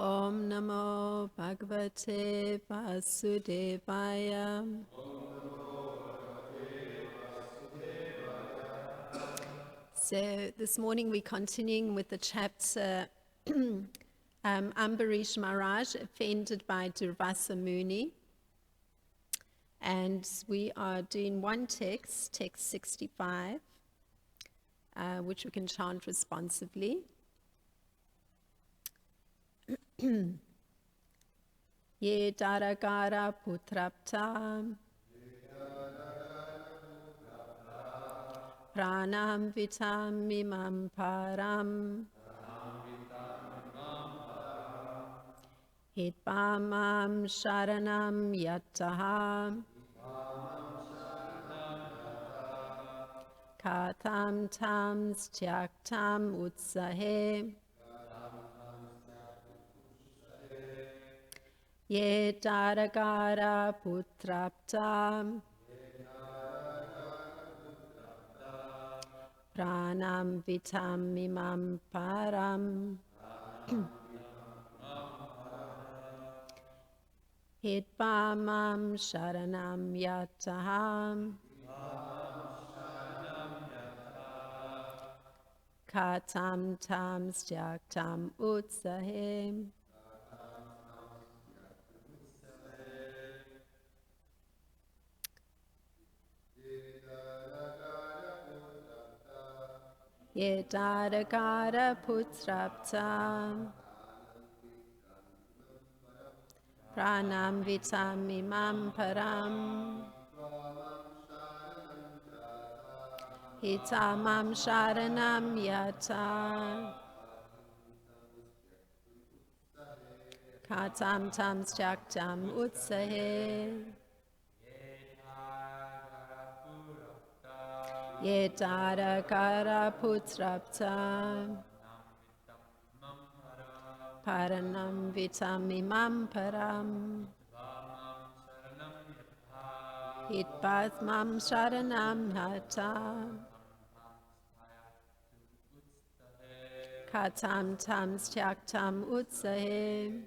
Om Namo Bhagavate Vasudevaya. So this morning we're continuing with the chapter Ambarish Maharaj, offended by Durvasa Muni. And we are doing one text, text 65, which we can chant responsively. Ye Darakara Putrapta Pranam Vitam Mimam Param Hitpamam Sharanam Yataha Katam Tam Styaktam Utsahe Ye Darakara Putrapta Pranam Vitam Mimam Param Hitpamam Sharanam Yataham Katam Tam Styaktam Utsahe. Ye Darakara Putrapta Pranam Vitam Mimam Param Hitamam Sharanam Yata Katam Tam Styaktam Utsahe. Ye Darakara Putrapta Paranam Vitam Mimam Param Hitpasmam Sharanam Hata Katam Tam Styaktam Utsahe.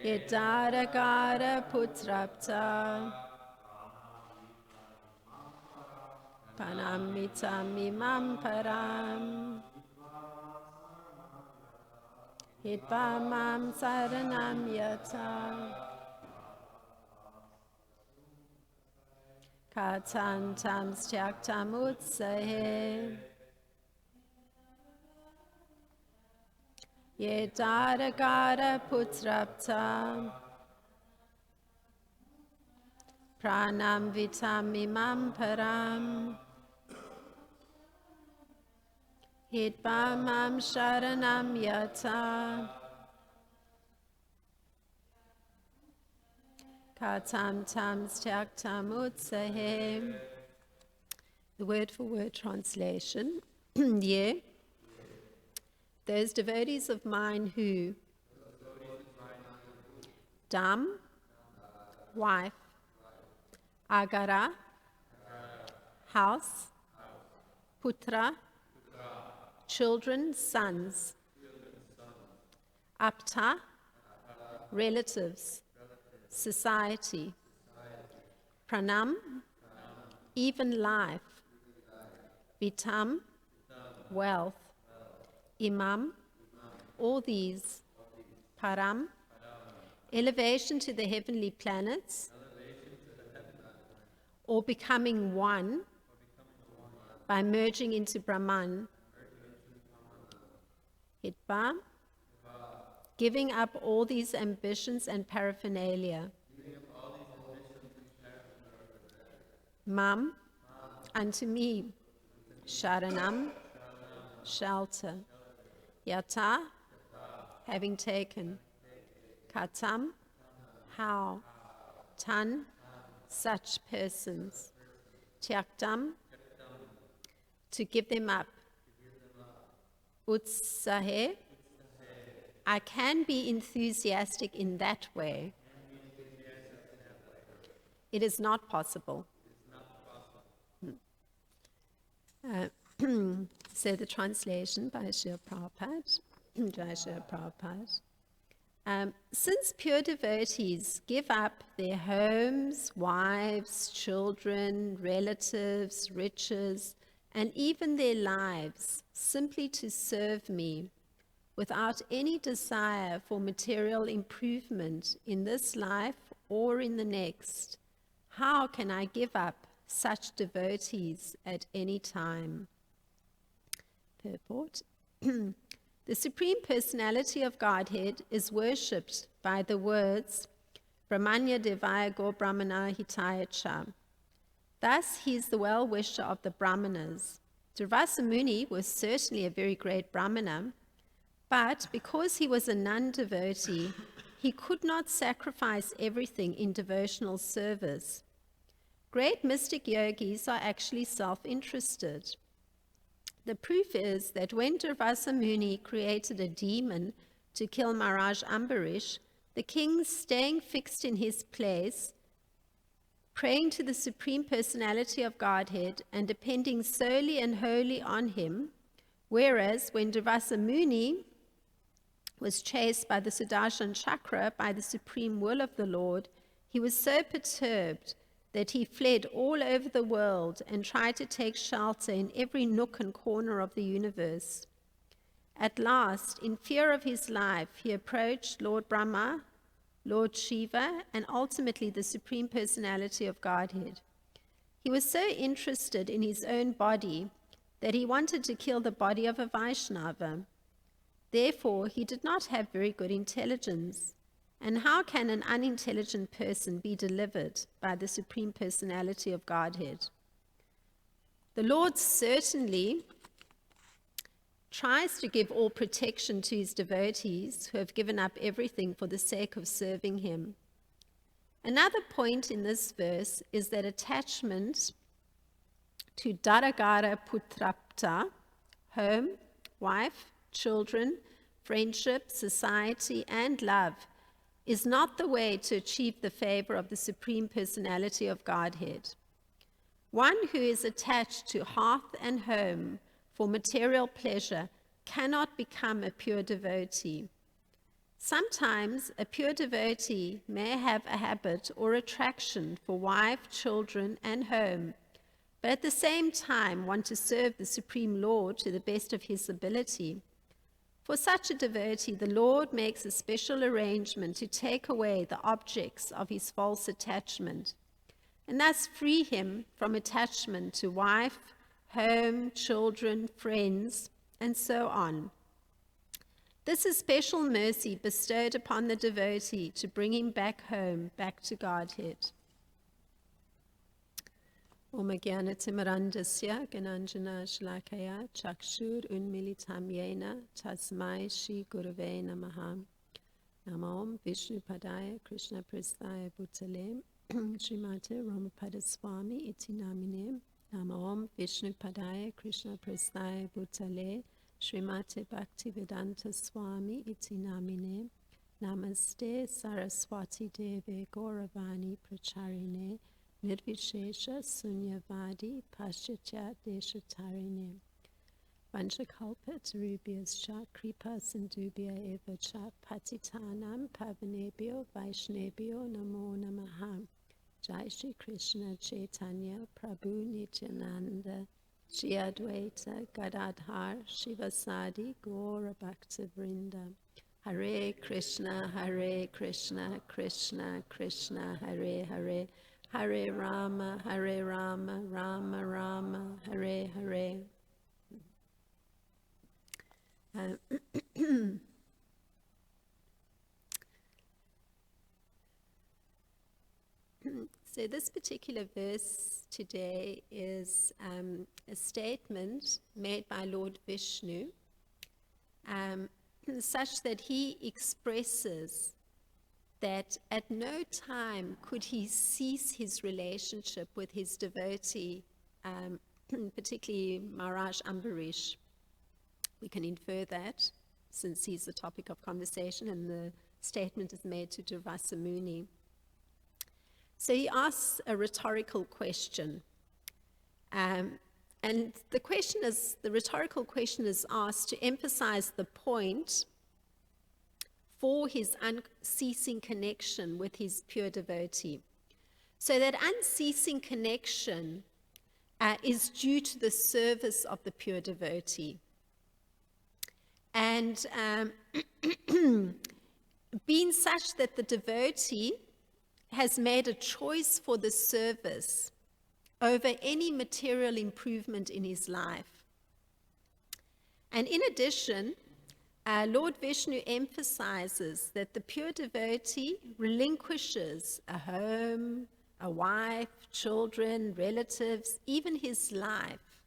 Ye Darakara Putrapta Panamitam Mimam Param Hitpamam Saranam Yata Katam Tam Styaktam Utsahe. Ye Darakara Putrapta Pranam Vitam Mimam Param Hitpamam Sharanam Yata Katam Tam Styaktam Utsahe. The word for word translation. Ye, those devotees of mine who Dham, wife, Agara, house, Putra, children, sons, Apta, relatives, society, Pranam, even life, Vitam, wealth, Imam, all these, Param, elevation to the heavenly planets, or becoming one by merging into Brahman. Hitpa, giving up all these ambitions and paraphernalia. Mam, unto me. Sharanam, shelter. Yata, having taken. Katam, how. Tan, such persons. Tyaktam, to give them up. Utsahe, I can be enthusiastic in that way. It is not possible. So the translation by Srila Prabhupada, Jai Srila Prabhupada. Since pure devotees give up their homes, wives, children, relatives, riches, and even their lives simply to serve me, without any desire for material improvement in this life or in the next, how can I give up such devotees at any time? Purport. The Supreme Personality of Godhead is worshipped by the words Brahmanya Devaya Go Brahmana Hitaya Cha. Thus, he is the well-wisher of the Brahmanas. Durvasa Muni was certainly a very great Brahmana, but because he was a non-devotee, he could not sacrifice everything in devotional service. Great mystic yogis are actually self-interested. The proof is that when Durvasa Muni created a demon to kill Maharaj Ambarish, the king, staying fixed in his place, praying to the Supreme Personality of Godhead and depending solely and wholly on him, whereas when Durvasa Muni was chased by the Sudarshan Chakra by the supreme will of the Lord, he was so perturbed that he fled all over the world and tried to take shelter in every nook and corner of the universe. At last, in fear of his life, he approached Lord Brahma, Lord Shiva, and ultimately the Supreme Personality of Godhead. He was so interested in his own body that he wanted to kill the body of a Vaishnava. Therefore, he did not have very good intelligence. And how can an unintelligent person be delivered by the Supreme Personality of Godhead? The Lord certainly tries to give all protection to his devotees who have given up everything for the sake of serving him. Another point in this verse is that attachment to Daragara Putrapta, home, wife, children, friendship, society, and love, is not the way to achieve the favor of the Supreme Personality of Godhead. One who is attached to hearth and home for material pleasure cannot become a pure devotee. Sometimes a pure devotee may have a habit or attraction for wife, children, and home, but at the same time want to serve the Supreme Lord to the best of his ability. For such a devotee, the Lord makes a special arrangement to take away the objects of his false attachment, and thus free him from attachment to wife, home, children, friends, and so on. This is special mercy bestowed upon the devotee to bring him back home, back to Godhead. Om Jnana-timirandasya Gananjana Shlakaya Chakshur Unmilitam Yena Tasmai Shri Gurave Namaha. Namam Vishnu Padaya Krishna Prasthaya Bhutale Srimate Ramapada Swami Iti Namine. Namam Vishnu Padaya Krishna Prasthaya Bhutale Srimate Bhaktivedanta Swami Iti Namine. Namaste Saraswati Deve Gauravani Pracharine Nirvishesha Sunyavadi Paschatya Deshatarine. Vanchakalpa Tarubhyascha Kripa Sindubhya Eva Cha Patitanam Pavanebhyo Vaishnebhyo Namo Namaha. Jai Shri Krishna Chaitanya Prabhu Nityananda Shri Advaita Gadadhar Shivasadi Gaura Bhakta Vrinda. Hare Krishna, Krishna Krishna, Hare Hare, Hare Rama, Rama Rama, Hare Hare. So this particular verse today is a statement made by Lord Vishnu, such that he expresses that at no time could he cease his relationship with his devotee, particularly Maharaj Ambarish. We can infer that since he's the topic of conversation and the statement is made to Durvasa Muni. So he asks a rhetorical question. And the rhetorical question is asked to emphasize the point for his unceasing connection with his pure devotee. So that unceasing connection is due to the service of the pure devotee. And being such that the devotee has made a choice for the service over any material improvement in his life. And in addition, Lord Vishnu emphasizes that the pure devotee relinquishes a home, a wife, children, relatives, even his life,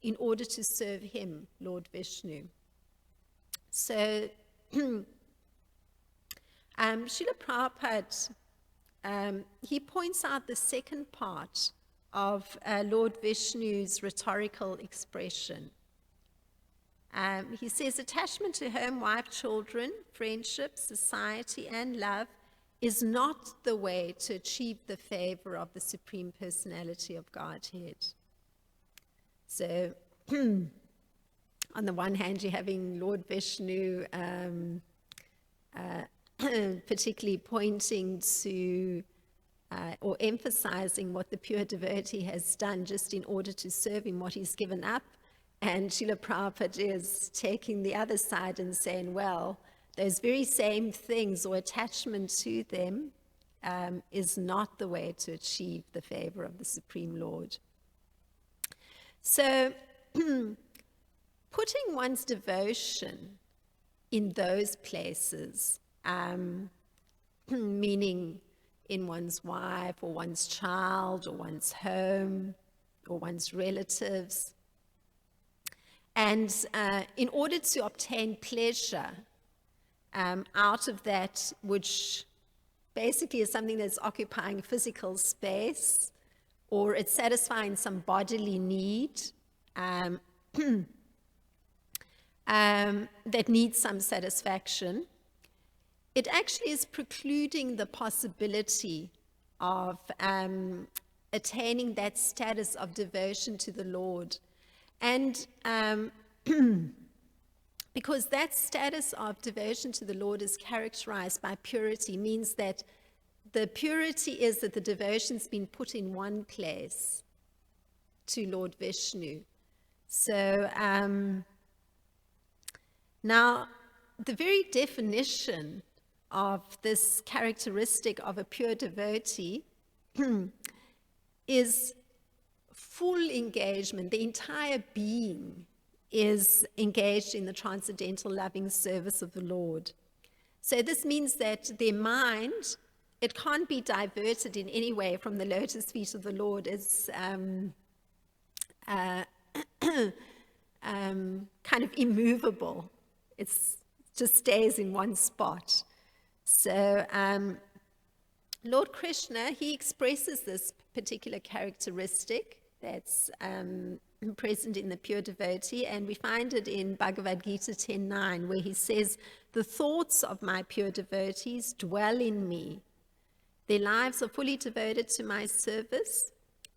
in order to serve him, Lord Vishnu. So, Srila Prabhupada, he points out the second part of Lord Vishnu's rhetorical expression. He says, attachment to home, wife, children, friendship, society, and love is not the way to achieve the favor of the Supreme Personality of Godhead. So, on the one hand, you're having Lord Vishnu particularly pointing to or emphasizing what the pure devotee has done just in order to serve him, what he's given up. And Srila Prabhupada is taking the other side and saying, well, those very same things or attachment to them is not the way to achieve the favor of the Supreme Lord. So, putting one's devotion in those places, meaning in one's wife or one's child or one's home or one's relatives, and in order to obtain pleasure out of that, which basically is something that's occupying physical space, or it's satisfying some bodily need that needs some satisfaction, it actually is precluding the possibility of attaining that status of devotion to the Lord. And because that status of devotion to the Lord is characterized by purity, means that the purity is that the devotion's been put in one place to Lord Vishnu. So now, the very definition of this characteristic of a pure devotee is full engagement. The entire being is engaged in the transcendental loving service of the Lord. So this means that their mind, it can't be diverted in any way from the lotus feet of the Lord. It's kind of immovable. It just stays in one spot. So Lord Krishna, he expresses this particular characteristic that's present in the pure devotee, and we find it in Bhagavad Gita 10.9, where he says, the thoughts of my pure devotees dwell in me. Their lives are fully devoted to my service,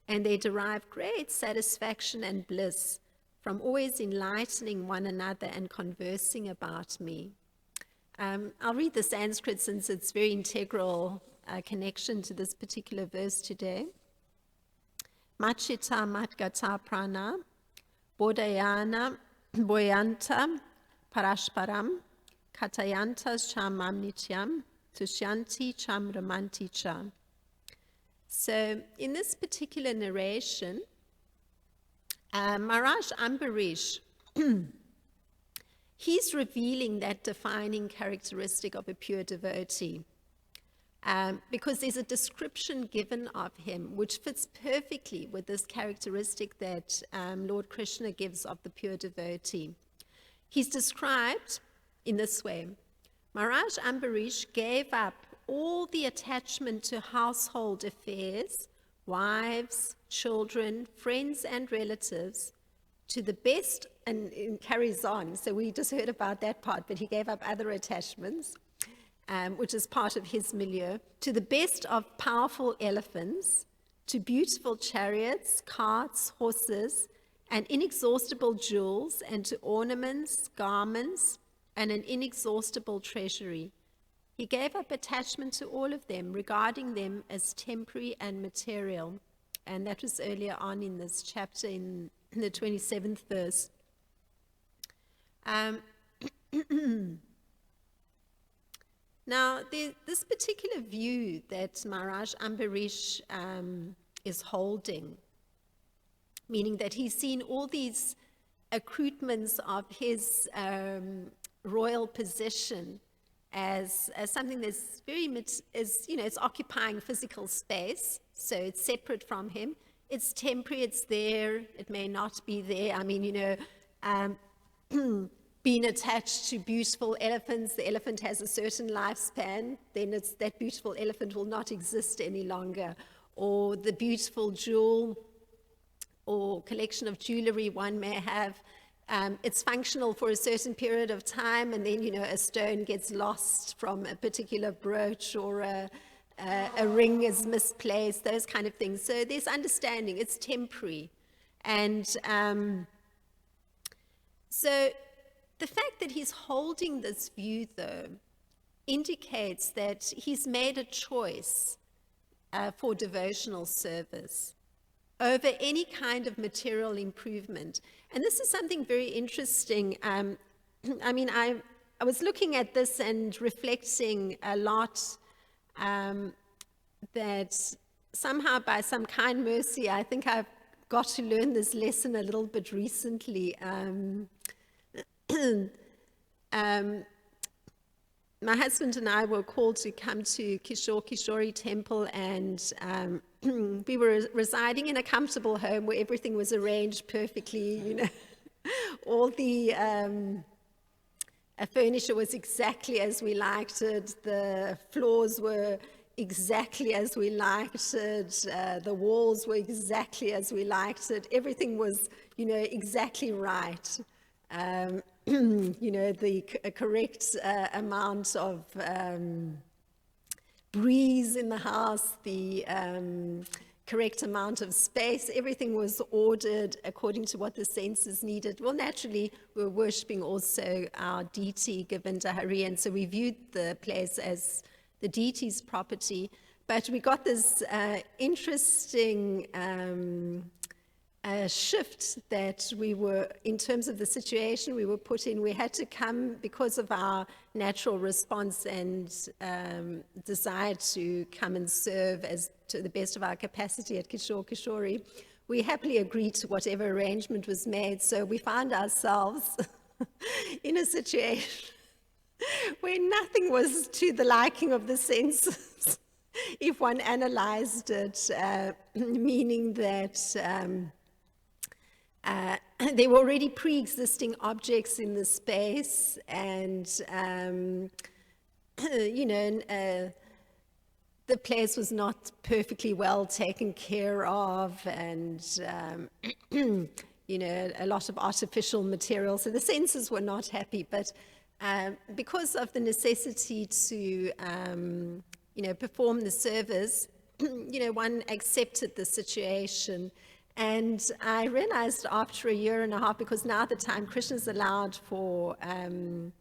and they derive great satisfaction and bliss from always enlightening one another and conversing about me. I'll read the Sanskrit since it's very integral connection to this particular verse today. Machita matgata prana bodhayana boyanta parashparam katayantas chamam nityam tushyanti cham ramanti cha. So in this particular narration, Maharaj Ambarish, he's revealing that defining characteristic of a pure devotee. Because there's a description given of him which fits perfectly with this characteristic that Lord Krishna gives of the pure devotee. He's described in this way. Maharaj Ambarish gave up all the attachment to household affairs, wives, children, friends, and relatives to the best, and it carries on. So we just heard about that part, but he gave up other attachments, which is part of his milieu, to the best of powerful elephants, to beautiful chariots, carts, horses, and inexhaustible jewels, and to ornaments, garments, and an inexhaustible treasury. He gave up attachment to all of them, regarding them as temporary and material. And that was earlier on in this chapter, in the 27th verse. Now, this particular view that Maharaj Ambarish is holding, meaning that he's seen all these accoutrements of his royal position as something that's it's occupying physical space, so it's separate from him. It's temporary, it's there, it may not be there. I mean, being attached to beautiful elephants, the elephant has a certain lifespan, then that beautiful elephant will not exist any longer. Or the beautiful jewel or collection of jewelry one may have, it's functional for a certain period of time, and then, a stone gets lost from a particular brooch, or a ring is misplaced, those kind of things. So there's understanding, it's temporary. And so the fact that he's holding this view, though, indicates that he's made a choice for devotional service over any kind of material improvement. And this is something very interesting. I was looking at this and reflecting a lot that somehow, by some kind mercy, I think I've got to learn this lesson a little bit recently. My husband and I were called to come to Kshori Temple, and we were residing in a comfortable home where everything was arranged perfectly, all the furniture was exactly as we liked it, the floors were exactly as we liked it, the walls were exactly as we liked it, everything was, exactly right. The correct amount of breeze in the house, the correct amount of space, everything was ordered according to what the senses needed. Well, naturally, we were worshipping also our deity, Govinda Hari, and so we viewed the place as the deity's property. But we got this interesting shift that we were, in terms of the situation we were put in, we had to come because of our natural response and desire to come and serve as to the best of our capacity at Kshori. We happily agreed to whatever arrangement was made, so we found ourselves in a situation where nothing was to the liking of the senses, if one analyzed it, meaning that there were already pre-existing objects in the space, and the place was not perfectly well taken care of, and a lot of artificial material. So the senses were not happy, but because of the necessity to perform the service, one accepted the situation. And I realized after a year and a half, because now at the time Krishna's allowed for an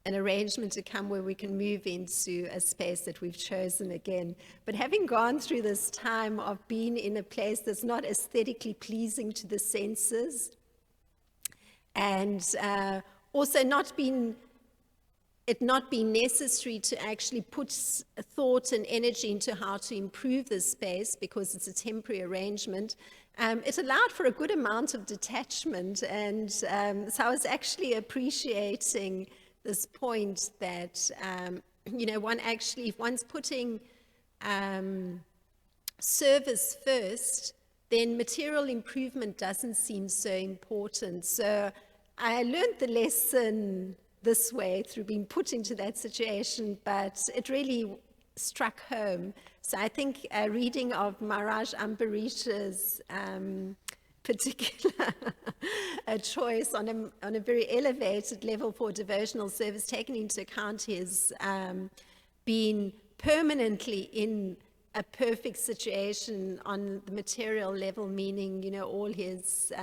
arrangement to come where we can move into a space that we've chosen again. But having gone through this time of being in a place that's not aesthetically pleasing to the senses, and also not being necessary to actually put thought and energy into how to improve this space because it's a temporary arrangement, it allowed for a good amount of detachment. And so I was actually appreciating this point that, one actually, if one's putting service first, then material improvement doesn't seem so important. So I learned the lesson this way through being put into that situation, but it really struck home. So I think a reading of Maharaj Ambarish's particular choice on a very elevated level for devotional service, taking into account his being permanently in a perfect situation on the material level, meaning, all his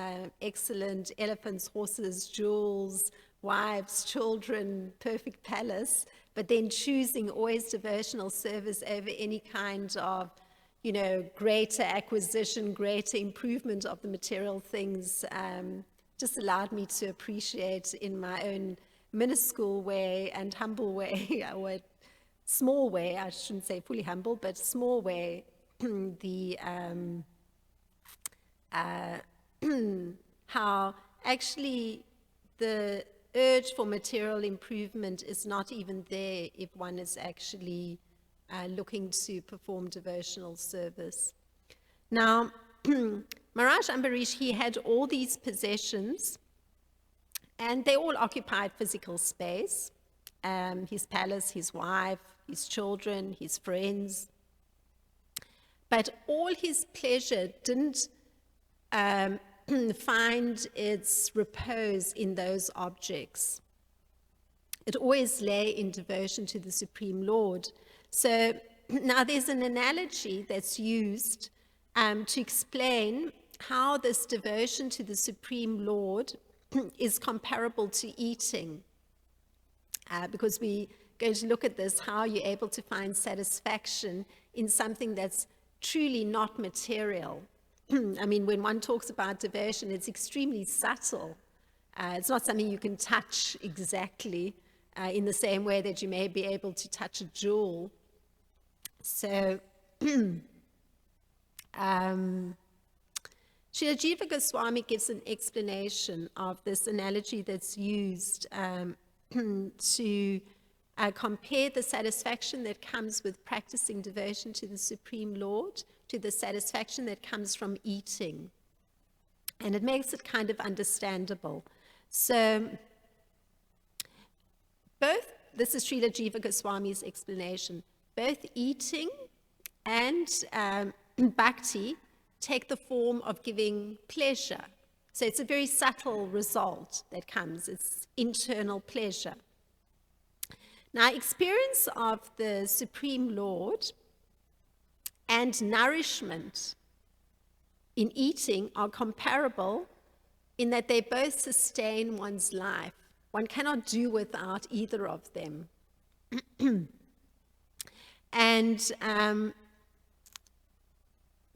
excellent elephants, horses, jewels, wives, children, perfect palace, but then choosing always devotional service over any kind of, greater acquisition, greater improvement of the material things, just allowed me to appreciate in my own minuscule way and humble way, or small way, I shouldn't say fully humble, but small way, the how actually the urge for material improvement is not even there if one is actually looking to perform devotional service. Now, Maharaj Ambarish, he had all these possessions, and they all occupied physical space. His palace, his wife, his children, his friends. But all his pleasure didn't find its repose in those objects. It always lay in devotion to the Supreme Lord. So now there's an analogy that's used to explain how this devotion to the Supreme Lord is comparable to eating. Because we're going to look at this, how you're able to find satisfaction in something that's truly not material. I mean, when one talks about devotion, it's extremely subtle. It's not something you can touch exactly in the same way that you may be able to touch a jewel. So, Srila Jiva Goswami gives an explanation of this analogy that's used to compare the satisfaction that comes with practicing devotion to the Supreme Lord to the satisfaction that comes from eating. And it makes it kind of understandable. So, this is Srila Jiva Goswami's explanation, both eating and bhakti take the form of giving pleasure. So it's a very subtle result that comes. It's internal pleasure. Now, experience of the Supreme Lord and nourishment in eating are comparable in that they both sustain one's life. One cannot do without either of them. And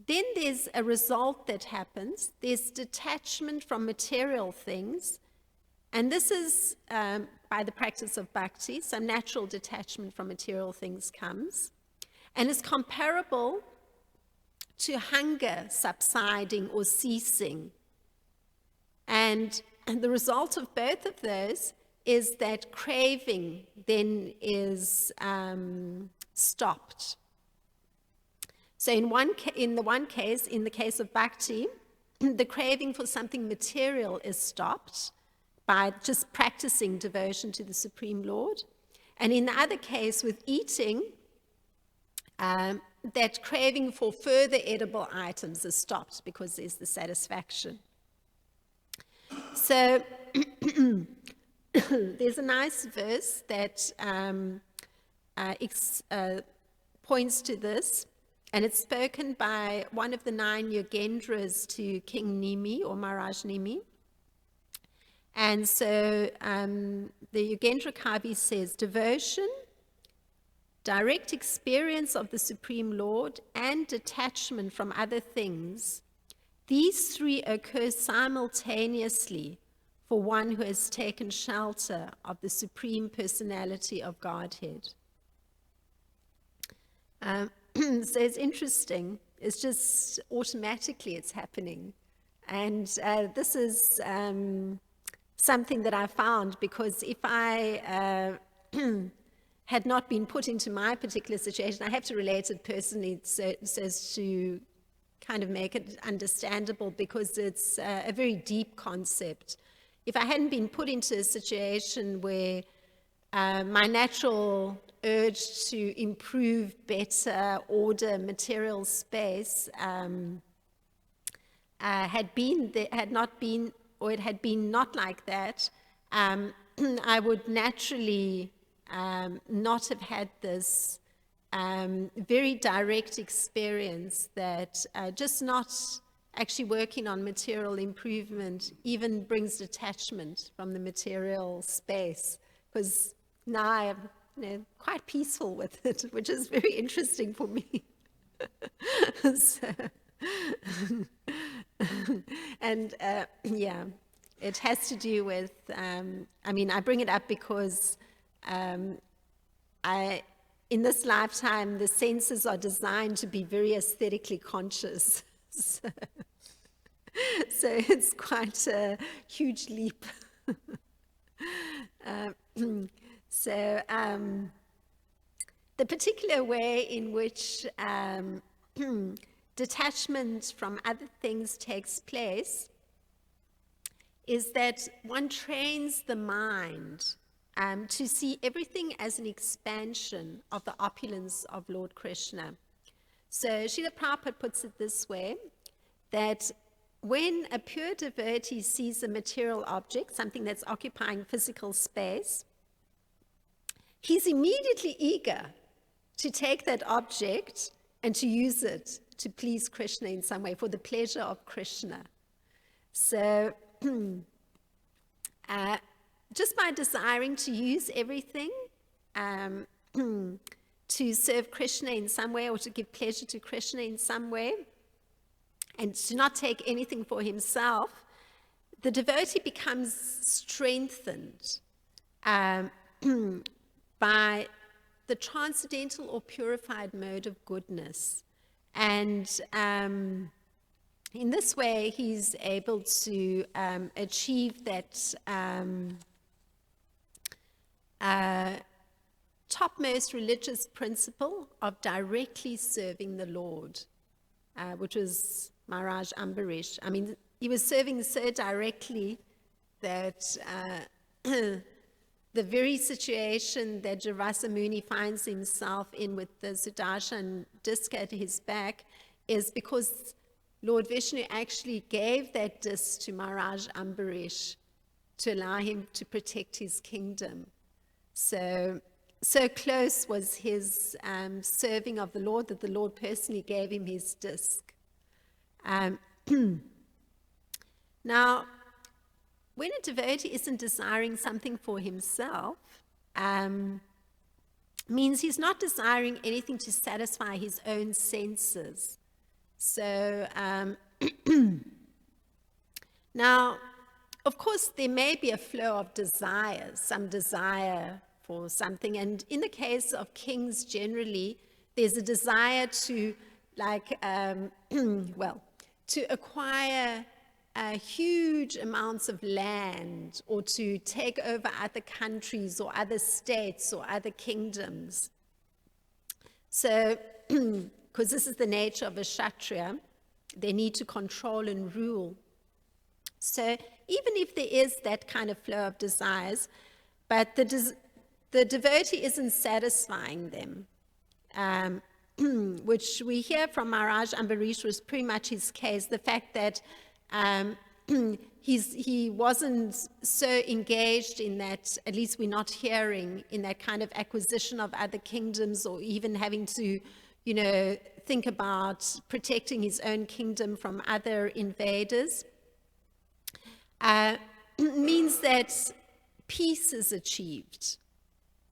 then there's a result that happens. There's detachment from material things. And this is, by the practice of bhakti, some natural detachment from material things comes. And is comparable to hunger subsiding or ceasing. And the result of both of those is that craving then is stopped. So in the case of bhakti, the craving for something material is stopped by just practicing devotion to the Supreme Lord. And in the other case, with eating, that craving for further edible items is stopped because there's the satisfaction. So there's a nice verse that points to this, and it's spoken by one of the 9 Yogendras to King Nimi or Maharaj Nimi. And so the Yogendra Kavi says, devotion, direct experience of the Supreme Lord, and detachment from other things, these 3 occur simultaneously for one who has taken shelter of the Supreme Personality of Godhead. So it's interesting. It's just automatically it's happening. And this is something that I found, because if I had not been put into my particular situation, I have to relate it personally so as to kind of make it understandable, because it's a very deep concept. If I hadn't been put into a situation where my natural urge to improve, better, order, material space had been not like that, I would naturally not have had this very direct experience that just not actually working on material improvement even brings detachment from the material space, because now I'm quite peaceful with it, which is very interesting for me. So, and yeah, it has to do with, I bring it up because in this lifetime, the senses are designed to be very aesthetically conscious. So it's quite a huge leap. The particular way in which detachment from other things takes place is that one trains the mind to see everything as an expansion of the opulence of Lord Krishna. So Srila Prabhupada puts it this way, that when a pure devotee sees a material object, something that's occupying physical space, he's immediately eager to take that object and to use it to please Krishna in some way, for the pleasure of Krishna. So just by desiring to use everything to serve Krishna in some way, or to give pleasure to Krishna in some way, and to not take anything for himself, the devotee becomes strengthened by the transcendental or purified mode of goodness. And in this way, he's able to achieve that topmost religious principle of directly serving the Lord, which was Maharaj Ambarish. He was serving so directly that the very situation that Javasa Muni finds himself in with the Sudarshan disc at his back is because Lord Vishnu actually gave that disc to Maharaj Ambarish to allow him to protect his kingdom. So close was his serving of the Lord that the Lord personally gave him his disc. Now, when a devotee isn't desiring something for himself, means he's not desiring anything to satisfy his own senses. So now, of course, there may be a flow of desires, some desire for something. And in the case of kings generally, there's a desire to, to acquire huge amounts of land, or to take over other countries or other states or other kingdoms. So, because this is the nature of a Kshatriya, they need to control and rule. So even if there is that kind of flow of desires, but the devotee isn't satisfying them, which we hear from Maharaj Ambarish was pretty much his case, the fact that he wasn't so engaged in that, at least we're not hearing, in that kind of acquisition of other kingdoms, or even having to, think about protecting his own kingdom from other invaders, means that peace is achieved.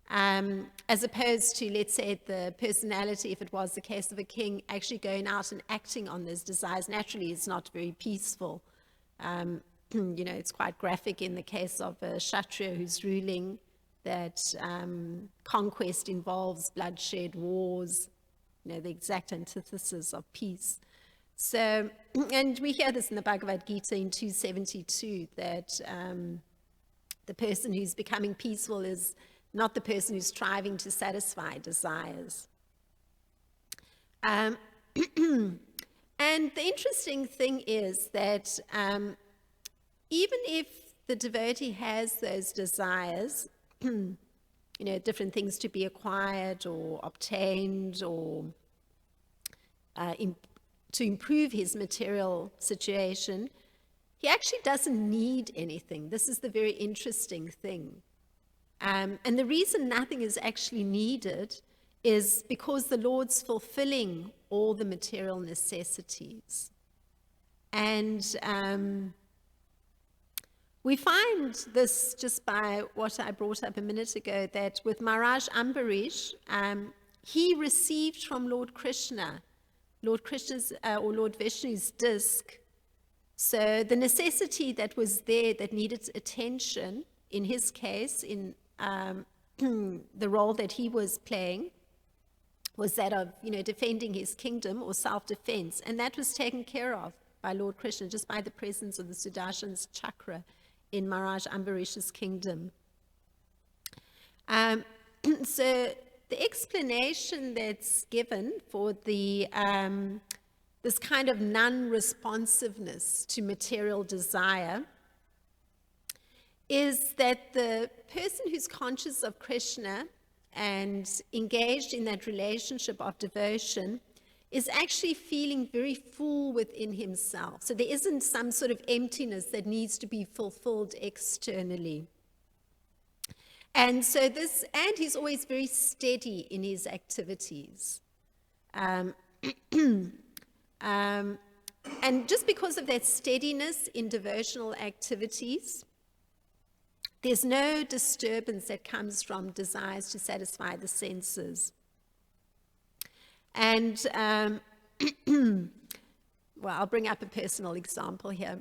As opposed to, let's say, the personality, if it was the case of a king, actually going out and acting on those desires. Naturally, it's not very peaceful. It's quite graphic in the case of a Kshatriya who's ruling, that conquest involves bloodshed, wars, the exact antithesis of peace. So, and we hear this in the Bhagavad Gita in 272, that the person who's becoming peaceful is not the person who's striving to satisfy desires. And the interesting thing is that even if the devotee has those desires, different things to be acquired or obtained, or to improve his material situation, he actually doesn't need anything. This is the very interesting thing. And the reason nothing is actually needed is because the Lord's fulfilling all the material necessities. And we find this just by what I brought up a minute ago, that with Maharaj Ambarish, he received from Lord Krishna's or Lord Vishnu's disc. So the necessity that was there that needed attention, in his case, in the role that he was playing, was that of, defending his kingdom or self-defense. And that was taken care of by Lord Krishna just by the presence of the Sudarshan's chakra in Maharaj Ambarish's kingdom. So the explanation that's given for the this kind of non-responsiveness to material desire is that the person who's conscious of Krishna and engaged in that relationship of devotion is actually feeling very full within himself. So there isn't some sort of emptiness that needs to be fulfilled externally. And so and he's always very steady in his activities. And just because of that steadiness in devotional activities, there's no disturbance that comes from desires to satisfy the senses. And, well, I'll bring up a personal example here.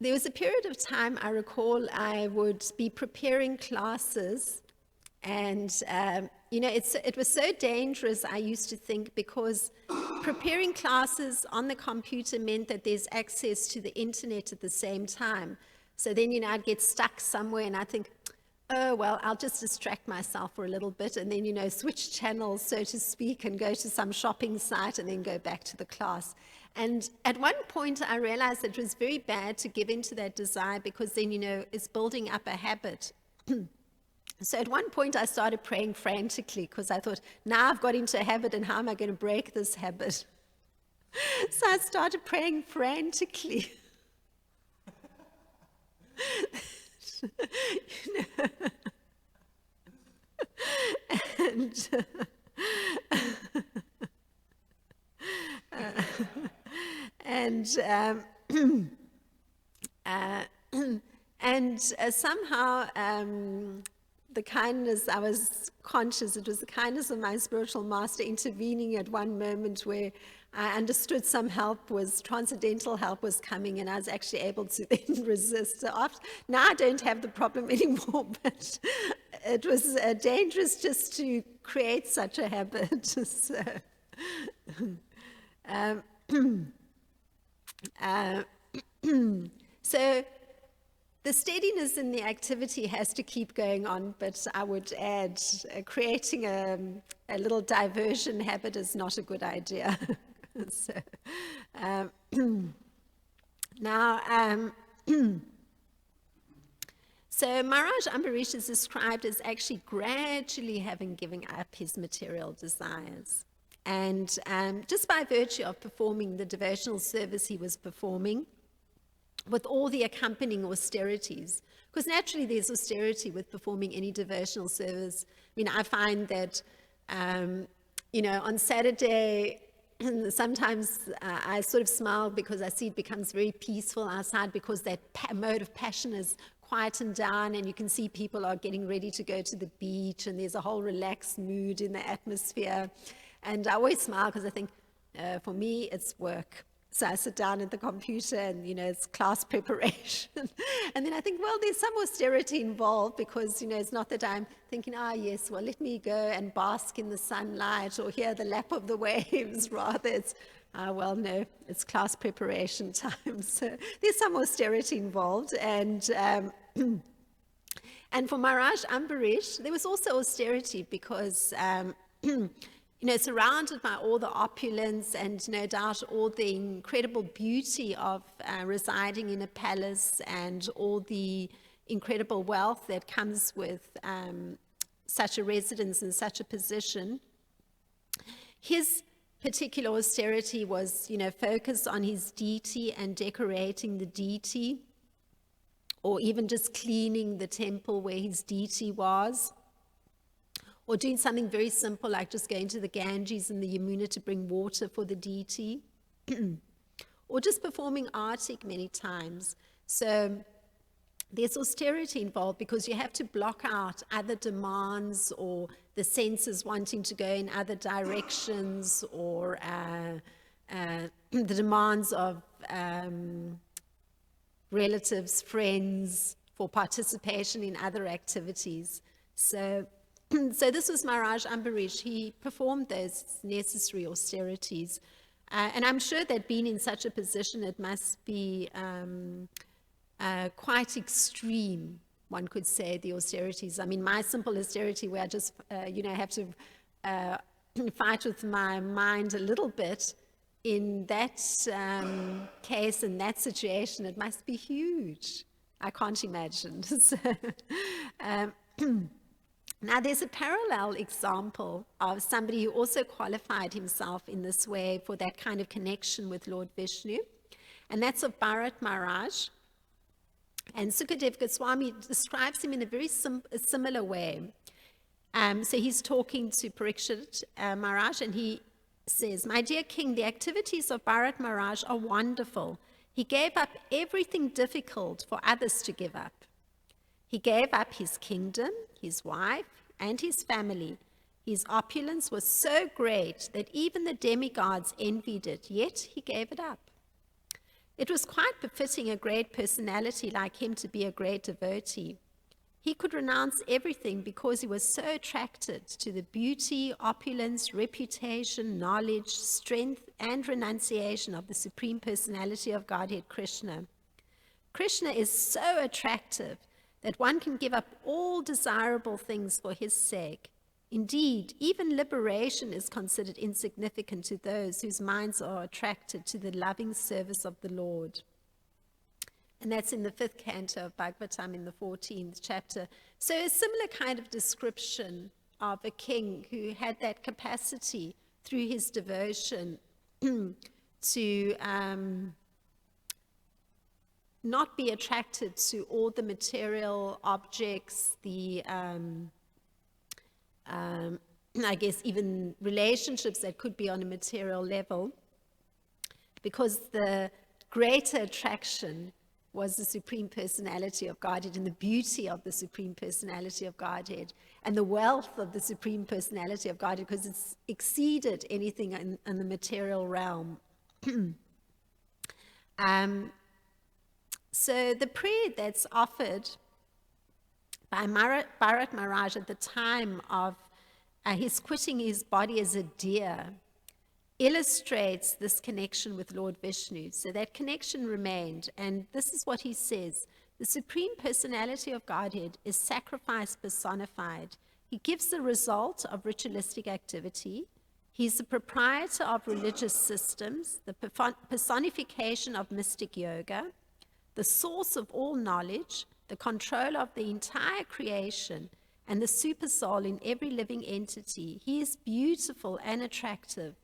There was a period of time, I recall, I would be preparing classes, and, it was so dangerous, I used to think, because preparing classes on the computer meant that there's access to the internet at the same time. So then, I'd get stuck somewhere, and I'd think, oh, well, I'll just distract myself for a little bit and then, switch channels, so to speak, and go to some shopping site and then go back to the class. And at one point, I realized that it was very bad to give into that desire because then, it's building up a habit. So at one point, I started praying frantically because I thought, now I've got into a habit and how am I going to break this habit? So I started praying frantically. And somehow the kindness, I was conscious, it was the kindness of my spiritual master intervening at one moment where I understood some transcendental help was coming, and I was actually able to then resist. So now I don't have the problem anymore, but it was dangerous just to create such a habit. So the steadiness in the activity has to keep going on, but I would add creating a little diversion habit is not a good idea. So, so Maharaj Ambarish is described as actually gradually having given up his material desires. And just by virtue of performing the devotional service he was performing, with all the accompanying austerities, because naturally there's austerity with performing any devotional service. I mean, I find that, on Saturday, sometimes I sort of smile because I see it becomes very peaceful outside because that mode of passion is quietened down and you can see people are getting ready to go to the beach and there's a whole relaxed mood in the atmosphere. And I always smile because I think, for me, it's work. So I sit down at the computer and, it's class preparation. And then I think, well, there's some austerity involved because, it's not that I'm thinking, yes, well, let me go and bask in the sunlight or hear the lap of the waves. Rather, it's, well, no, it's class preparation time. So there's some austerity involved. And for Maharaj Ambarish, there was also austerity because surrounded by all the opulence and no doubt all the incredible beauty of residing in a palace and all the incredible wealth that comes with such a residence and such a position. His particular austerity was, focused on his deity and decorating the deity or even just cleaning the temple where his deity was, or doing something very simple like just going to the Ganges and the Yamuna to bring water for the deity, or just performing artik many times. So there's austerity involved because you have to block out other demands or the senses wanting to go in other directions, or the demands of relatives, friends, for participation in other activities. So this was Maharaj Ambarish. He performed those necessary austerities. And I'm sure that being in such a position, it must be quite extreme, one could say, the austerities. I mean, my simple austerity where I just, have to fight with my mind a little bit, in that case, in that situation, it must be huge. I can't imagine. So, now, there's a parallel example of somebody who also qualified himself in this way for that kind of connection with Lord Vishnu, and that's of Bharat Maharaj. And Sukadev Goswami describes him in a very similar way. So he's talking to Parikshit Maharaj, and he says, "My dear king, the activities of Bharat Maharaj are wonderful. He gave up everything difficult for others to give up. He gave up his kingdom, his wife, and his family. His opulence was so great that even the demigods envied it, yet he gave it up. It was quite befitting a great personality like him to be a great devotee. He could renounce everything because he was so attracted to the beauty, opulence, reputation, knowledge, strength, and renunciation of the Supreme Personality of Godhead, Krishna. Krishna is so attractive that one can give up all desirable things for his sake. Indeed, even liberation is considered insignificant to those whose minds are attracted to the loving service of the Lord." And that's in the 5th canto of Bhagavatam in the 14th chapter. So a similar kind of description of a king who had that capacity through his devotion to not be attracted to all the material objects, the I guess even relationships that could be on a material level, because the greater attraction was the Supreme Personality of Godhead and the beauty of the Supreme Personality of Godhead and the wealth of the Supreme Personality of Godhead, because it's exceeded anything in the material realm. So the prayer that's offered by Bharat Maharaj at the time of his quitting his body as a deer illustrates this connection with Lord Vishnu. So that connection remained, and this is what he says: the Supreme Personality of Godhead is sacrifice personified. He gives the result of ritualistic activity. He's the proprietor of religious systems, the personification of mystic yoga, the source of all knowledge, the controller of the entire creation, and the super soul in every living entity. He is beautiful and attractive.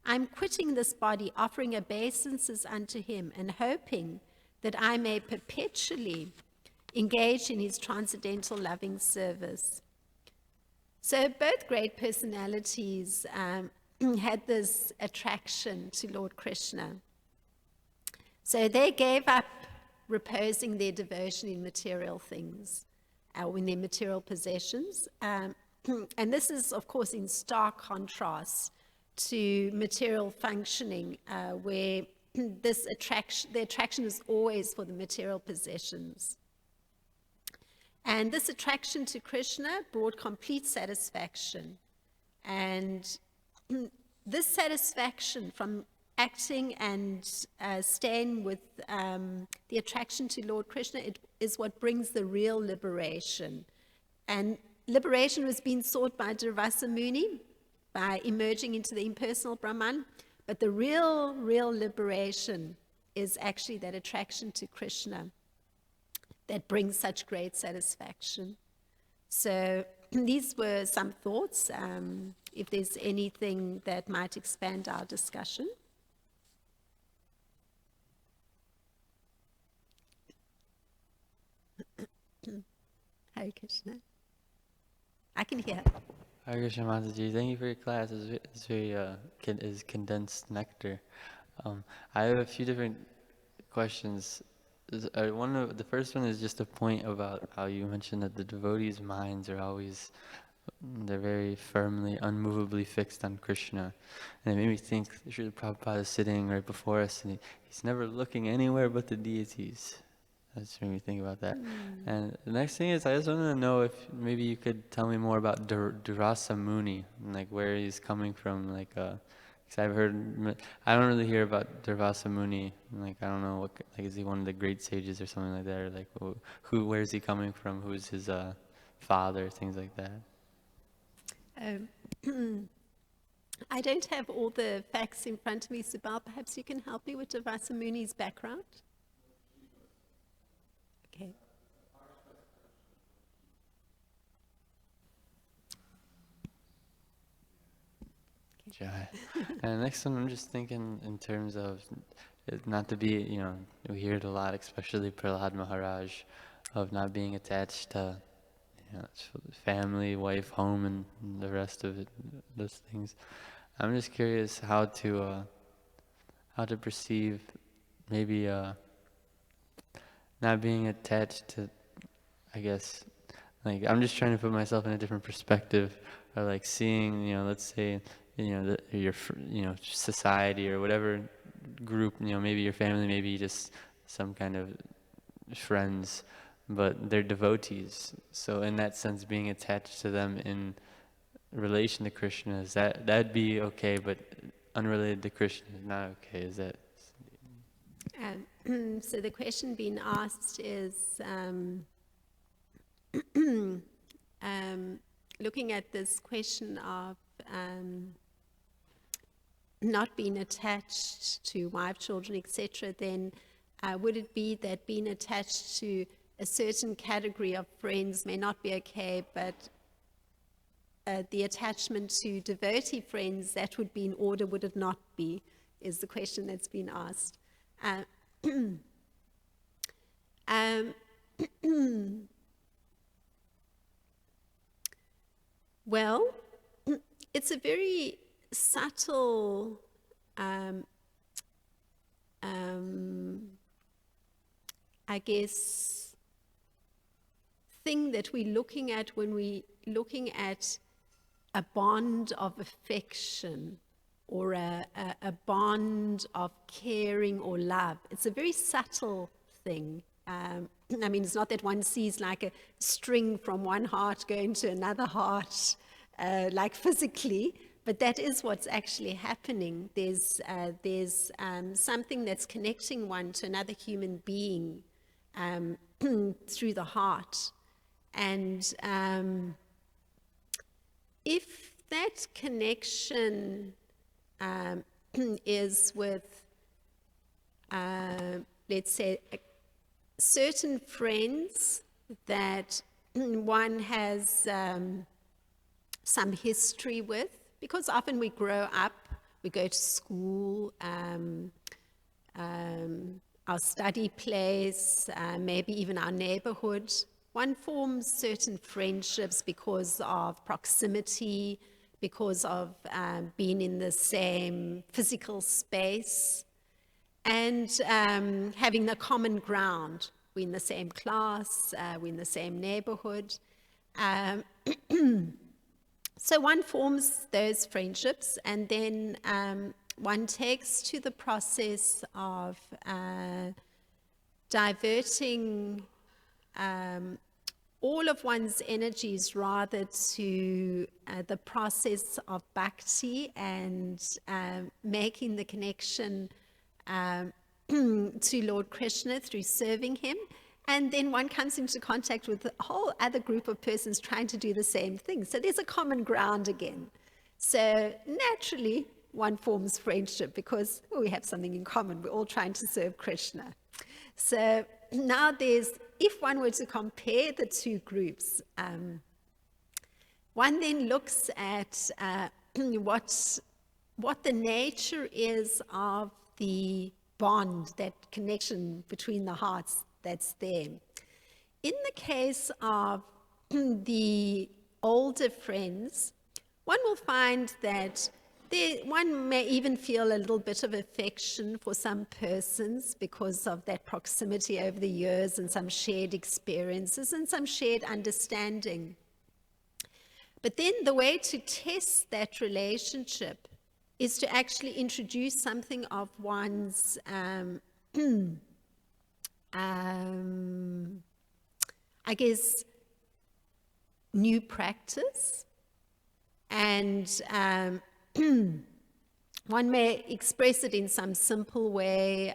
I'm quitting this body, offering obeisances unto him, and hoping that I may perpetually engage in his transcendental loving service. So both great personalities had this attraction to Lord Krishna. So they gave up reposing their devotion in material things, in their material possessions. And this is, of course, in stark contrast to material functioning, where the attraction is always for the material possessions. And this attraction to Krishna brought complete satisfaction. And this satisfaction from acting and staying with the attraction to Lord Krishna, it is what brings the real liberation. And liberation was being sought by Durvasa Muni by emerging into the impersonal Brahman, but the real liberation is actually that attraction to Krishna that brings such great satisfaction. So these were some thoughts. If there's anything that might expand our discussion. Hare Krishna. I can hear. Hare Krishna Mataji, thank you for your class. It's very is condensed nectar. I have a few different questions. The first one is just a point about how you mentioned that the devotees' minds are always, they're very firmly, unmovably fixed on Krishna. And it made me think, Srila Prabhupada is sitting right before us and he's never looking anywhere but the deities. That just made me think about that. And the next thing is, I just wanted to know if maybe you could tell me more about Durasa Muni, and like where he's coming from, because I've heard, I don't really hear about Durvasa Muni, like I don't know what, like is he one of the great sages or something like that, or like where is he coming from, who's his father, things like that. I don't have all the facts in front of me, Subal. Perhaps you can help me with Durvasa Muni's background? Okay. Jai. And the next one, I'm just thinking in terms of, not to be, we hear it a lot, especially Prahlad Maharaj, of not being attached to, family, wife, home, and the rest of it, those things. I'm just curious how to perceive maybe not being attached to, I guess, like I'm just trying to put myself in a different perspective, or like seeing, let's say, your society or whatever group, maybe your family, maybe just some kind of friends, but they're devotees. So in that sense, being attached to them in relation to Krishna, that'd be okay, but unrelated to Krishna is not okay. Is that? So the question being asked is, looking at this question of not being attached to wife, children, etc., then would it be that being attached to a certain category of friends may not be okay, but the attachment to devotee friends, that would be in order, would it not be, is the question that's been asked. Well, it's a very subtle I guess, thing that we're looking at when we're looking at a bond of affection or a bond of caring or love. It's a very subtle thing. I mean, it's not that one sees like a string from one heart going to another heart, like physically, but that is what's actually happening. There's something that's connecting one to another human being through the heart. And if that connection is with, let's say, certain friends that one has some history with, because often we grow up, we go to school, our study place, maybe even our neighborhood. One forms certain friendships because of proximity, because of being in the same physical space, and having the common ground. We're in the same class, we're in the same neighborhood. So one forms those friendships, and then one takes to the process of diverting all of one's energies rather to the process of bhakti and making the connection to Lord Krishna through serving him. And then one comes into contact with a whole other group of persons trying to do the same thing. So there's a common ground again. So naturally, one forms friendship because we have something in common. We're all trying to serve Krishna. So now if one were to compare the two groups, one then looks at what the nature is of the bond, that connection between the hearts that's there. In the case of the older friends, one will find that one may even feel a little bit of affection for some persons because of that proximity over the years and some shared experiences and some shared understanding. But then the way to test that relationship is to actually introduce something of one's I guess, new practice. And one may express it in some simple way,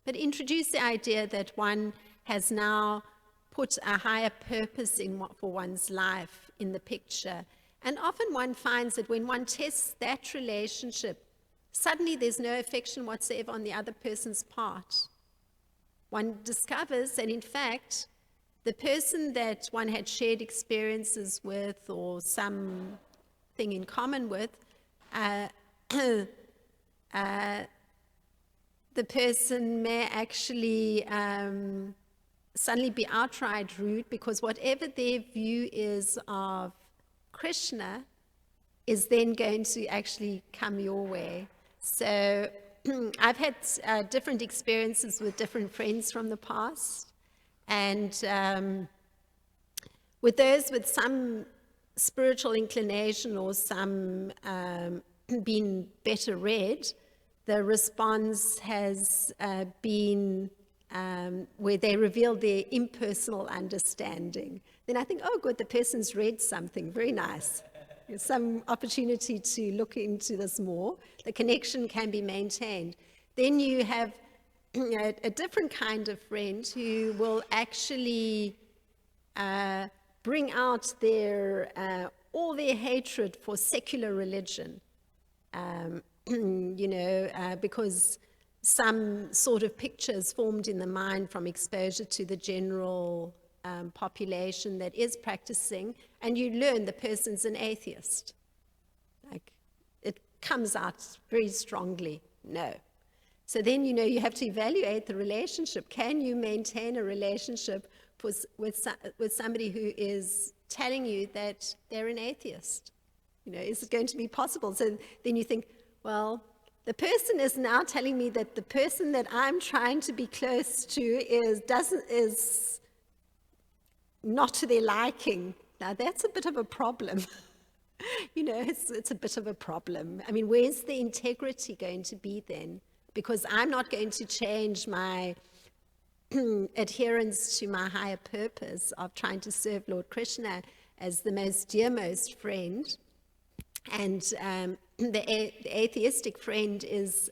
but introduce the idea that one has now put a higher purpose for one's life in the picture. And often one finds that when one tests that relationship, suddenly there's no affection whatsoever on the other person's part. One discovers that, in fact, the person that one had shared experiences with or something in common with, the person may actually suddenly be outright rude, because whatever their view is of Krishna is then going to actually come your way. So I've had different experiences with different friends from the past. And with those with some spiritual inclination or some being better read, the response has been where they reveal their impersonal understanding. Then I think, oh good, the person's read something, very nice. There's some opportunity to look into this more. The connection can be maintained. Then you have a different kind of friend who will actually bring out all their hatred for secular religion, because some sort of picture is formed in the mind from exposure to the general population that is practicing, and you learn the person's an atheist. Like, it comes out very strongly, no. So then, you have to evaluate the relationship. Can you maintain a relationship with somebody who is telling you that they're an atheist? Is it going to be possible? So then you think, well, the person is now telling me that the person that I'm trying to be close to is not to their liking. Now that's a bit of a problem. It's a bit of a problem. I mean, where's the integrity going to be then? Because I'm not going to change my adherence to my higher purpose of trying to serve Lord Krishna as the most dearmost friend. And the atheistic friend is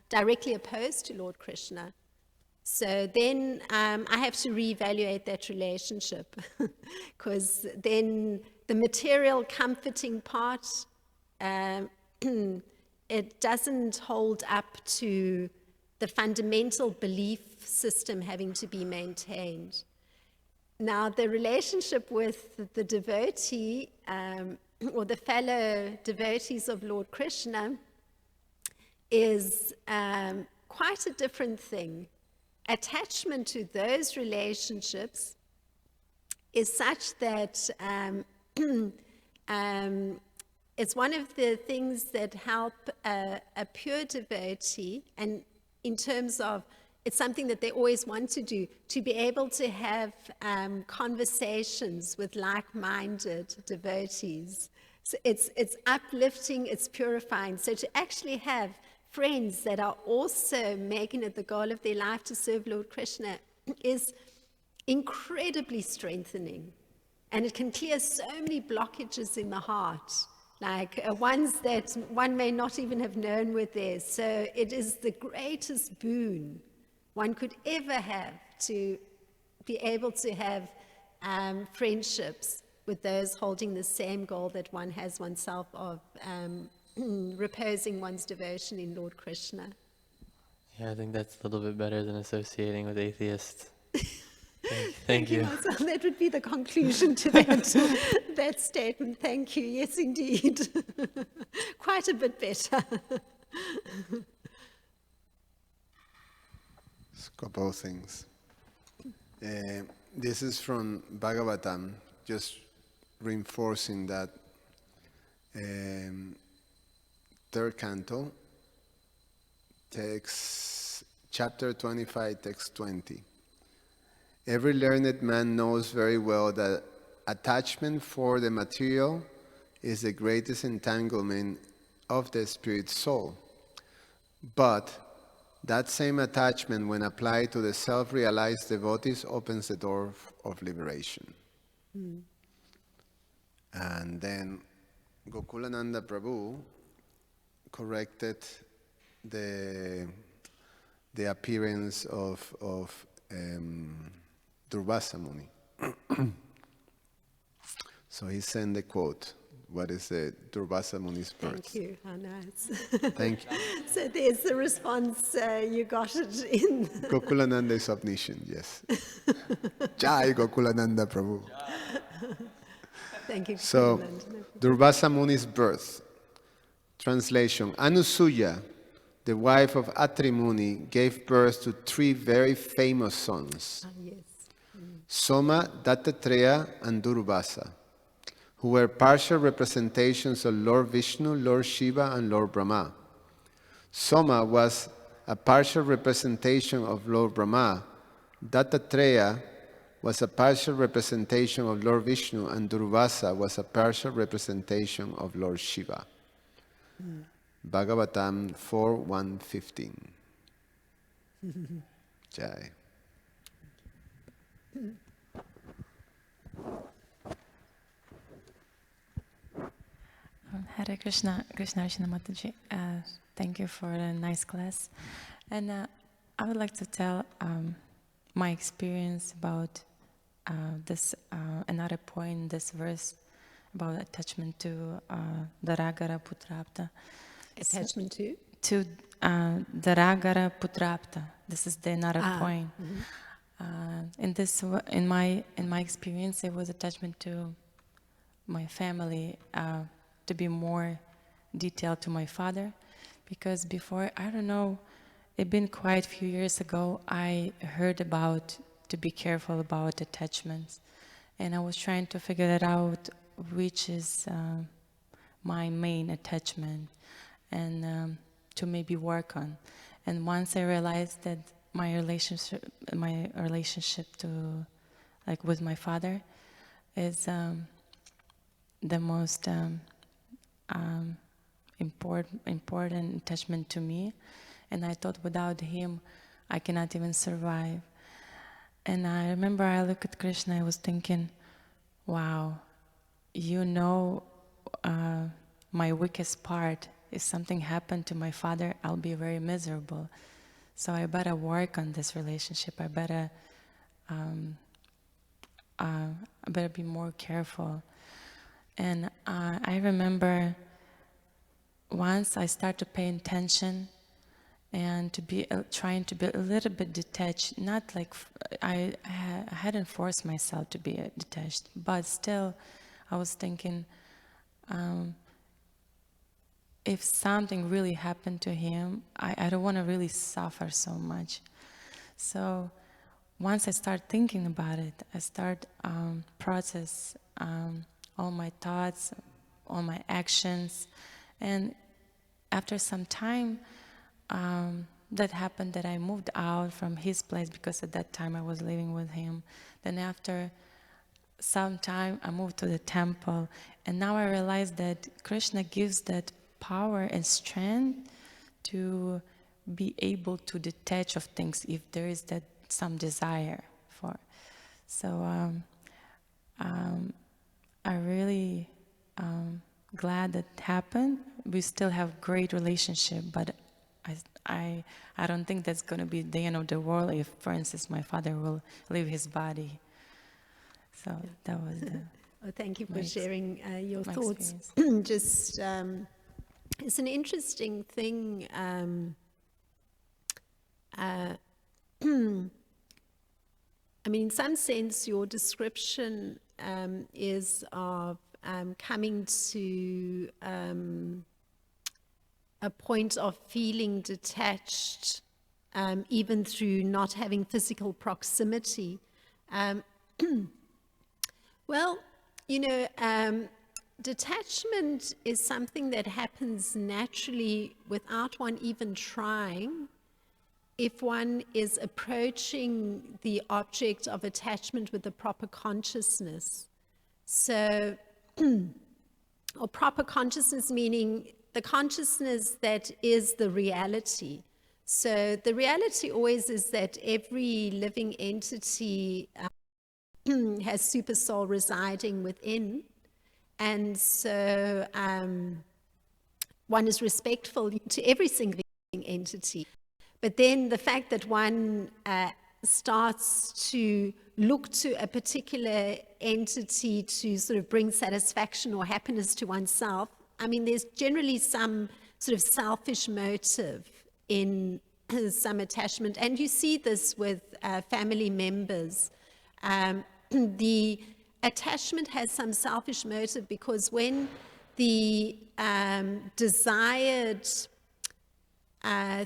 directly opposed to Lord Krishna. So then I have to reevaluate that relationship, because then the material comforting part, it doesn't hold up to the fundamental belief system having to be maintained. Now, the relationship with the devotee or the fellow devotees of Lord Krishna is quite a different thing. Attachment to those relationships is such that it's one of the things that help a pure devotee, and in terms of it's something that they always want to do, to be able to have conversations with like-minded devotees. So it's uplifting, it's purifying. So to actually have friends that are also making it the goal of their life to serve Lord Krishna is incredibly strengthening. And it can clear so many blockages in the heart, like ones that one may not even have known were there. So it is the greatest boon one could ever have to be able to have friendships with those holding the same goal that one has oneself of reposing one's devotion in Lord Krishna. Yeah, I think that's a little bit better than associating with atheists. Thank you. So that would be the conclusion to that statement. Thank you. Yes, indeed. Quite a bit better. A couple of things. This is from Bhagavatam, just reinforcing that third canto, text, chapter 25, text 20. Every learned man knows very well that attachment for the material is the greatest entanglement of the spirit soul. But that same attachment, when applied to the self-realized devotees, opens the door of liberation. And then Gokulananda Prabhu corrected the appearance of Durvasa Muni. So he sent the quote. What is the Durvasa Muni's birth? Thank you. How nice. Thank you. So there's the response. You got it in. Gokulananda is omniscient, yes. Jai Gokulananda Prabhu. Thank you. So, Durvasa Muni's birth. Translation. Anusuya, the wife of Atri Muni, gave birth to 3 very famous sons. Yes. Soma, Dattatreya, and Durvasa, who were partial representations of Lord Vishnu, Lord Shiva, and Lord Brahma. Soma was a partial representation of Lord Brahma. Dattatreya was a partial representation of Lord Vishnu, and Durvasa was a partial representation of Lord Shiva. Bhagavatam 4.1.15. Jai. Hare Krishna, Krsnarcana Mataji. Thank you for a nice class. And I would like to tell my experience about this, another point, this verse about attachment to Daragara Putrapta. Attachment to? To Daragara Putrapta. This is the another point. In my experience, it was attachment to my family, to be more detailed to my father, because before, I don't know, it's been quite a few years ago, I heard about to be careful about attachments, and I was trying to figure that out, which is my main attachment, and to maybe work on. And once I realized that my relationship to, like, with my father is the most important attachment to me, and I thought without him I cannot even survive. And I remember I looked at Krishna, I was thinking, wow, you know, my weakest part, if something happened to my father, I'll be very miserable. So I better work on this relationship. I better be more careful. And I remember once I started paying attention and to be trying to be a little bit detached, not like I hadn't forced myself to be detached, but still I was thinking, if something really happened to him, I don't want to really suffer so much. So once I start thinking about it, I start process all my thoughts, all my actions, and after some time, that happened that I moved out from his place, because at that time I was living with him. Then after some time, I moved to the temple, and now I realize that Krishna gives that power and strength to be able to detach of things if there is that some desire for. So I really glad that happened. We still have great relationship, but I don't think that's going to be the end of the world if, for instance, my father will leave his body. So that was the... Oh, thank you for sharing your my thoughts. Just, it's an interesting thing. I mean, in some sense, your description is of coming to a point of feeling detached, even through not having physical proximity. Well, detachment is something that happens naturally without one even trying, if one is approaching the object of attachment with the proper consciousness. So, or proper consciousness meaning the consciousness that is the reality. So the reality always is that every living entity has super soul residing within. And so one is respectful to every single entity. But then the fact that one starts to look to a particular entity to sort of bring satisfaction or happiness to oneself, I mean, there's generally some sort of selfish motive in some attachment. And you see this with family members. The attachment has some selfish motive because when the desired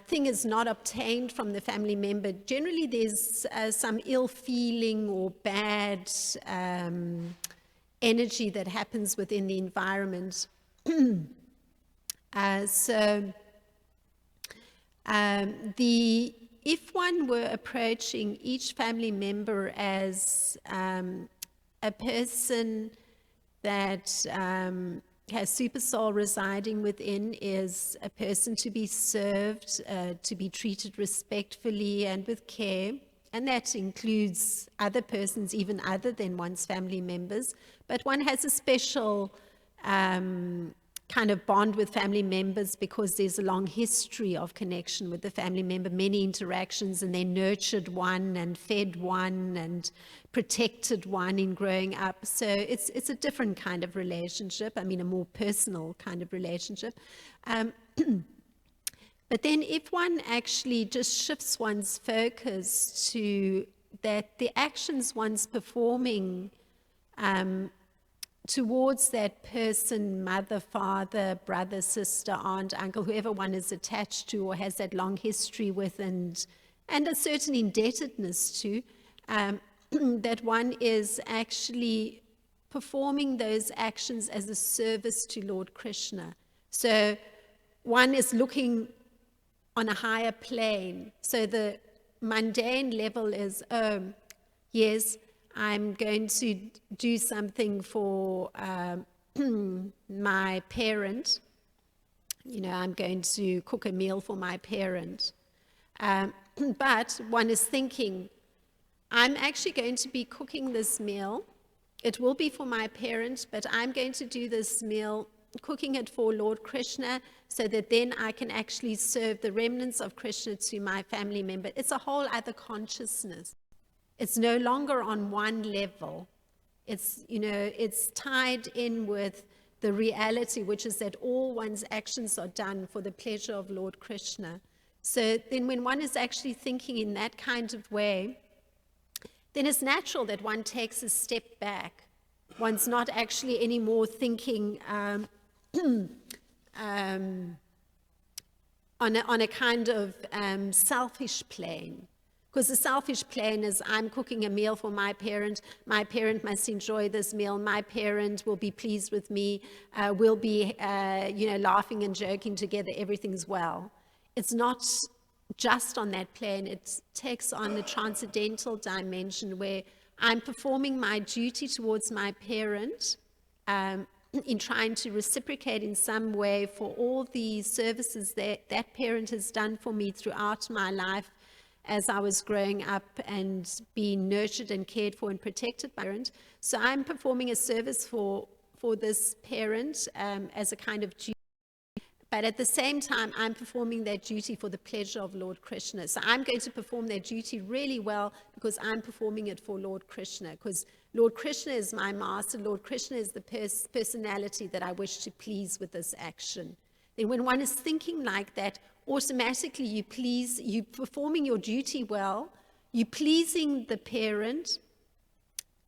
thing is not obtained from the family member, generally there's some ill feeling or bad energy that happens within the environment. If one were approaching each family member as a person that has super soul residing within, is a person to be served, to be treated respectfully and with care, and that includes other persons even other than one's family members, but one has a special kind of bond with family members because there's a long history of connection with the family member, many interactions, and they nurtured one and fed one and protected one in growing up. So it's a different kind of relationship, I mean a more personal kind of relationship. But then if one actually just shifts one's focus to that the actions one's performing towards that person, mother, father, brother, sister, aunt, uncle, whoever one is attached to or has that long history with and a certain indebtedness to, that one is actually performing those actions as a service to Lord Krishna. So one is looking on a higher plane. So the mundane level is, yes, I'm going to do something for my parent. I'm going to cook a meal for my parent. But one is thinking, I'm actually going to be cooking this meal. It will be for my parent, but I'm going to do this meal, cooking it for Lord Krishna, so that then I can actually serve the remnants of Krishna to my family member. It's a whole other consciousness. It's no longer on one level. It's tied in with the reality, which is that all one's actions are done for the pleasure of Lord Krishna. So then when one is actually thinking in that kind of way, then it's natural that one takes a step back. One's not actually anymore thinking on a kind of selfish plane. Because the selfish plane is, I'm cooking a meal for my parent must enjoy this meal, my parent will be pleased with me, we'll be laughing and joking together, everything's well. It's not just on that plane, it takes on the transcendental dimension where I'm performing my duty towards my parent in trying to reciprocate in some way for all the services that that parent has done for me throughout my life as I was growing up and being nurtured and cared for and protected by parent. So I'm performing a service for this parent as a kind of duty. But at the same time, I'm performing that duty for the pleasure of Lord Krishna. So I'm going to perform that duty really well because I'm performing it for Lord Krishna. Because Lord Krishna is my master. Lord Krishna is the personality that I wish to please with this action. Then when one is thinking like that, automatically you're performing your duty well, you're pleasing the parent,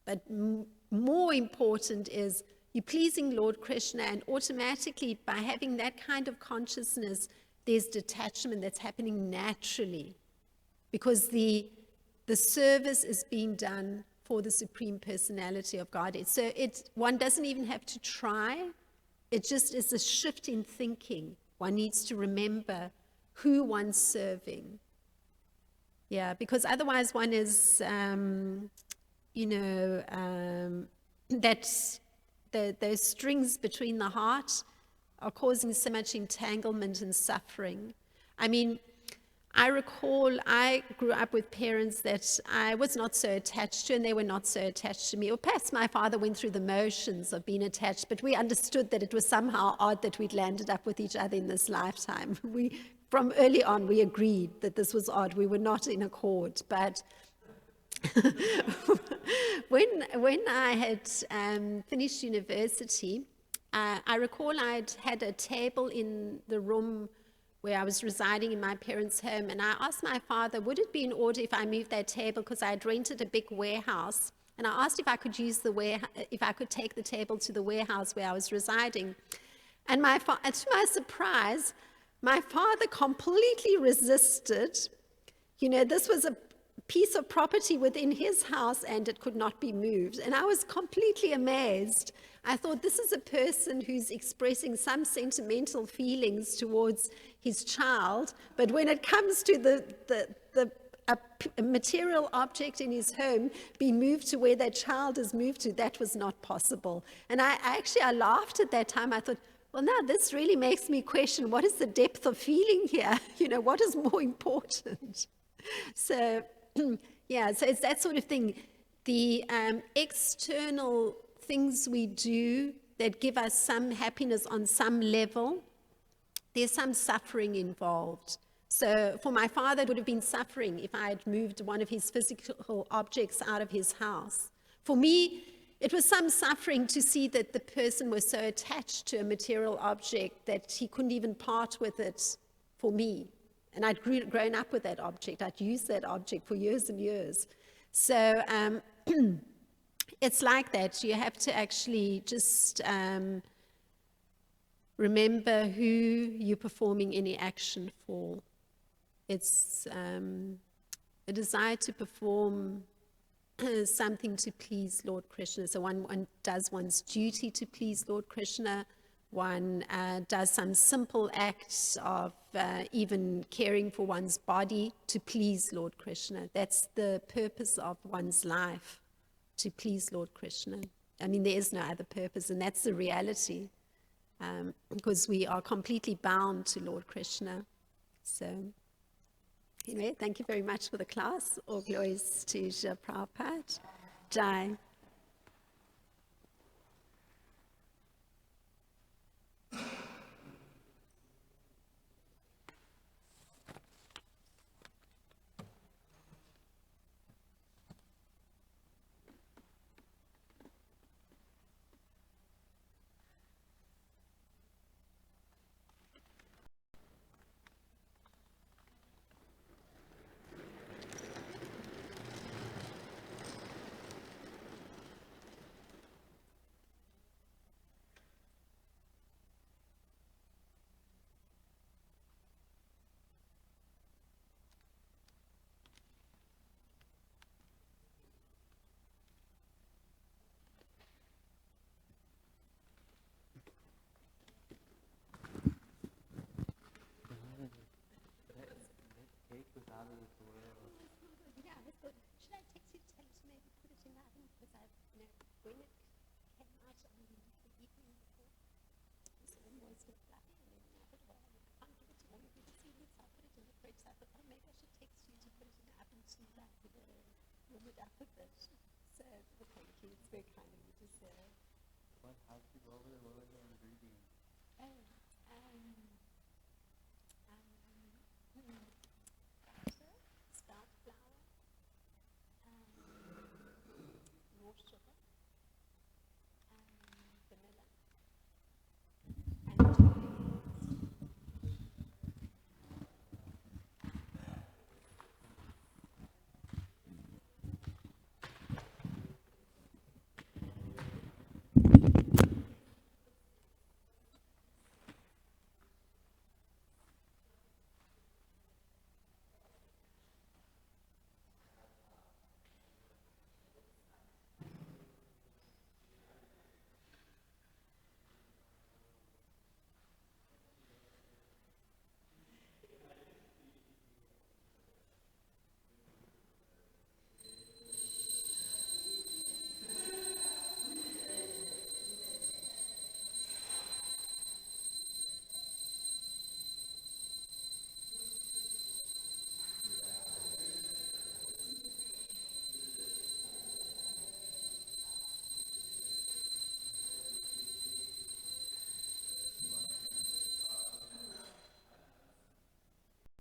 but more important is you're pleasing Lord Krishna, and automatically by having that kind of consciousness, there's detachment that's happening naturally because the service is being done for the Supreme Personality of Godhead. So one doesn't even have to try. It just is a shift in thinking. One needs to remember who one's serving. Yeah, because otherwise one is, that those strings between the heart are causing so much entanglement and suffering. I mean, I recall I grew up with parents that I was not so attached to, and they were not so attached to me. Or perhaps my father went through the motions of being attached, but we understood that it was somehow odd that we'd landed up with each other in this lifetime. From early on, we agreed that this was odd. We were not in accord. But when I had finished university, I recall I'd had a table in the room where I was residing in my parents' home, and I asked my father, would it be in order if I moved that table, because I had rented a big warehouse, and I asked if I could if I could take the table to the warehouse where I was residing. And to my surprise, my father completely resisted. This was a piece of property within his house, and it could not be moved. And I was completely amazed. I thought, this is a person who's expressing some sentimental feelings towards his child, but when it comes to a material object in his home be moved to where that child is moved to, that was not possible. And I laughed at that time. I thought, well, now this really makes me question, what is the depth of feeling here? What is more important? So, yeah, so it's that sort of thing. The external things we do that give us some happiness on some level, there's some suffering involved. So for my father, it would have been suffering if I had moved one of his physical objects out of his house. For me, it was some suffering to see that the person was so attached to a material object that he couldn't even part with it for me. And I'd grown up with that object. I'd used that object for years and years. So it's like that. You have to actually just remember who you're performing any action for. It's a desire to perform something to please Lord Krishna. So one does one's duty to please Lord Krishna. One does some simple acts of even caring for one's body to please Lord Krishna. That's the purpose of one's life, to please Lord Krishna. I mean, there is no other purpose, and that's the reality, because we are completely bound to Lord Krishna. So, anyway, thank you very much for the class. All glories to Srila Prabhupada. Jai. So, thank you. It's very kind of you to say. What? How'd you go over there? What was the ingredient? Oh.